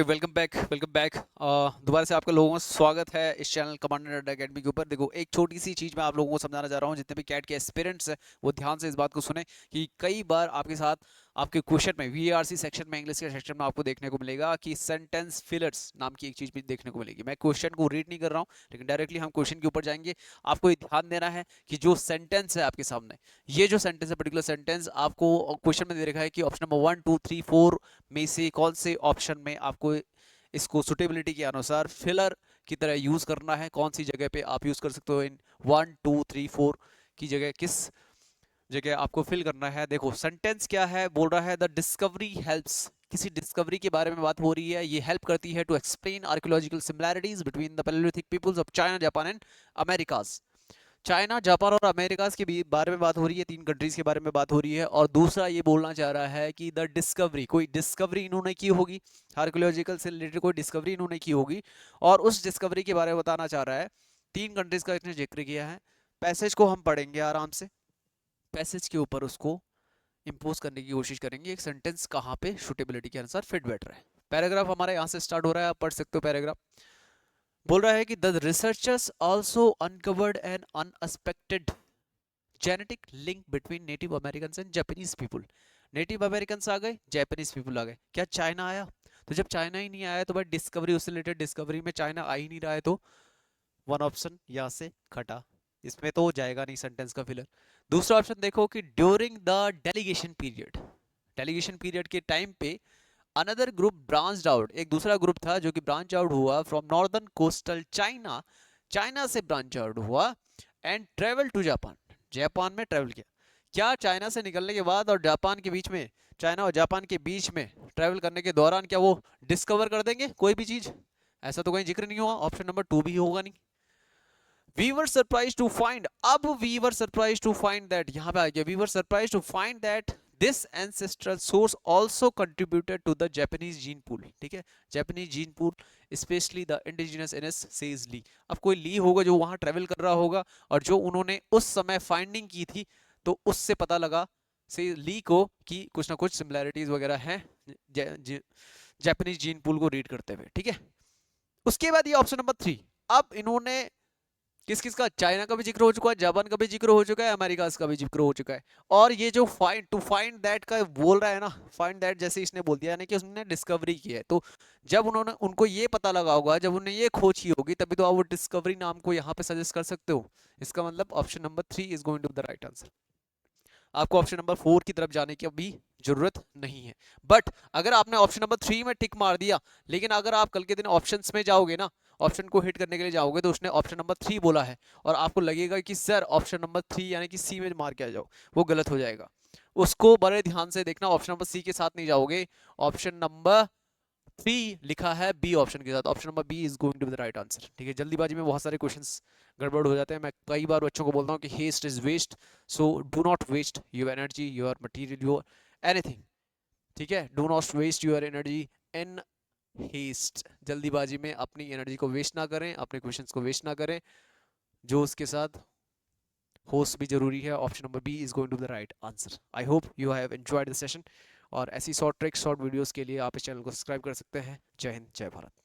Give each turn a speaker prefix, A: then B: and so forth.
A: Welcome back. दोबारा से आपका लोगों का स्वागत है इस चैनल कमांडर अकेडमी के ऊपर। देखो, एक छोटी सी चीज़ मैं आप लोगों को समझाना चाह रहा हूँ। जितने भी कैट के एस्पिरेंट्स हैं वो ध्यान से इस बात को सुने कि कई बार आपके साथ आपके क्वेश्चन में वीआरसी सेक्शन में, इंग्लिश के सेक्शन में आपको देखने को मिलेगा कि सेंटेंस फिलर्स नाम की एक चीज़ भी देखने को मिलेगी। मैं क्वेश्चन को रीड नहीं कर रहा हूँ, लेकिन डायरेक्टली हम क्वेश्चन के ऊपर जाएंगे। आपको ये ध्यान देना है कि जो सेंटेंस है आपके सामने, ये जो सेंटेंस है, पर्टिकुलर सेंटेंस आपको क्वेश्चन में दे रखा है कि ऑप्शन नंबर 1 2 3 4 में से कौन से ऑप्शन में आपको इसको सुटेबिलिटी के अनुसार फिलर की तरह यूज करना है, कौन सी जगह पे आप यूज कर सकते हो। इन 1 2 3 4 की जगह किस जगह आपको फिल करना है। देखो, सेंटेंस क्या है, बोल रहा है द डिस्कवरी हेल्प्स, किसी डिस्कवरी के बारे में बात हो रही है। ये हेल्प करती है to explain archaeological similarities between the palaeolithic peoples of China, Japan and Americas. China, Japan और अमेरिका के बारे में बात हो रही है, तीन कंट्रीज के बारे में बात हो रही है। और दूसरा ये बोलना चाह रहा है कि द डिस्कवरी, कोई डिस्कवरी इन्होंने की होगी, आर्कियोलॉजिकल से रिलेटेड कोई डिस्कवरी इन्होंने की होगी, और उस डिस्कवरी के बारे में बताना चाह रहा है। तीन कंट्रीज का इसने जिक्र किया है। पैसेज को हम पढ़ेंगे आराम से, पैसेज के ऊपर उसको इंपोज करने की कोशिश करेंगे। एक सेंटेंस कहाँ पे सुटेबिलिटी के अनुसार फिट बैठ रहा है। पैराग्राफ हमारा यहाँ से स्टार्ट हो रहा है, आप पढ़ सकते हो पैराग्राफ। बोल रहा है कि the researchers also uncovered an unexpected genetic link between native American and Japanese people. Native American आ गए, जापानीज पीपल आ गए। क्या चाइना आया? तो जब चाइना ही नहीं आया तो भाई डिस्कवरी, उससे रिलेटेड डिस्कवरी में चाइना आ ही नहीं रहा है, तो वन ऑप्शन यहाँ से खटा, इसमें तो जाएगा नहीं सेंटेंस का फिलर। दूसरा ऑप्शन देखो कि during the delegation period, delegation period के टाइम पे अनदर ग्रुप ब्रांच्ड आउट, एक दूसरा ग्रुप था जो कि ब्रांच आउट हुआ from northern coastal China, China से ब्रांच आउट हुआ, and travel to Japan, Japan में ट्रेवल किया। क्या चाइना से निकलने के बाद और जापान के बीच में, चाइना और जापान के बीच में ट्रेवल करने के दौरान क्या वो डिस्कवर कर देंगे कोई भी चीज? ऐसा तो कहीं जिक्र नहीं हुआ। ऑप्शन नंबर 2 भी होगा नहीं। We were surprised to find, अब we were surprised to find that, यहां पे आ गया, we were surprised to find that this ancestral source also contributed to the Japanese gene pool. ठीक है, Japanese gene pool, specially the indigenous इनस सेज ली। अब कोई ली होगा जो वहां ट्रेवल कर रहा होगा, और जो उन्होंने उस समय फाइंडिंग की थी, तो उससे पता लगा से ली को कि कुछ ना कुछ सिमिलैरिटीज वगैरह हैं जापानीज जीन पूल को रीड करते हुए। ठीक है, उसके बाद ये ऑप्शन नंबर 3। अब इन्होंने किस किस का, चाइना का भी जिक्र हो चुका है, जापान का भी जिक्र हो चुका है, अमेरिका का भी जिक्र हो चुका है। और ये जो फाइंड टू फाइंड दैट का बोल रहा है ना, फाइंड दैट जैसे इसने बोल दिया, यानी कि उसने डिस्कवरी की है। तो जब उन्होंने, उनको ये पता लगा होगा, जब उन्होंने ये खोज की होगी, तभी तो आप वो डिस्कवरी नाम को यहाँ पे सजेस्ट कर सकते हो। इसका मतलब option number 3 is going to the right answer. आपको ऑप्शन नंबर 4 की तरफ जाने की अभी जरूरत नहीं है। बट अगर आपने ऑप्शन नंबर 3 में टिक मार दिया, लेकिन अगर आप कल के दिन ऑप्शंस में जाओगे ना, ऑप्शन को हिट करने के लिए जाओगे, तो उसने ऑप्शन नंबर 3 बोला है, और आपको लगेगा कि सर ऑप्शन नंबर 3 यानी कि सी में मार के आ जाओ, वो गलत हो जाएगा। उसको बड़े ध्यान से देखना, ऑप्शन नंबर सी के साथ नहीं जाओगे। ऑप्शन नंबर 3 लिखा है बी ऑप्शन के साथ, option number B is going to be the right answer. ठीक है, जल्दीबाजी में बहुत सारे क्वेश्चंस गड़बड़ हो जाते हैं। मैं कई बार बच्चों को बोलता हूँ कि haste is waste, so do not waste your energy, your material, your anything. ठीक है, do not waste your energy in haste. जल्दीबाजी में अपनी एनर्जी को वेस्ट ना करें, अपने क्वेश्चंस को वेस्ट ना करें। जो उसके साथ होस्ट भी जरूरी है। Option number B is going to the right answer. I hope you have enjoyed the session, और ऐसी शॉर्ट ट्रिक्स, शॉर्ट वीडियोस के लिए आप इस चैनल को सब्सक्राइब कर सकते हैं। जय हिंद, जय भारत।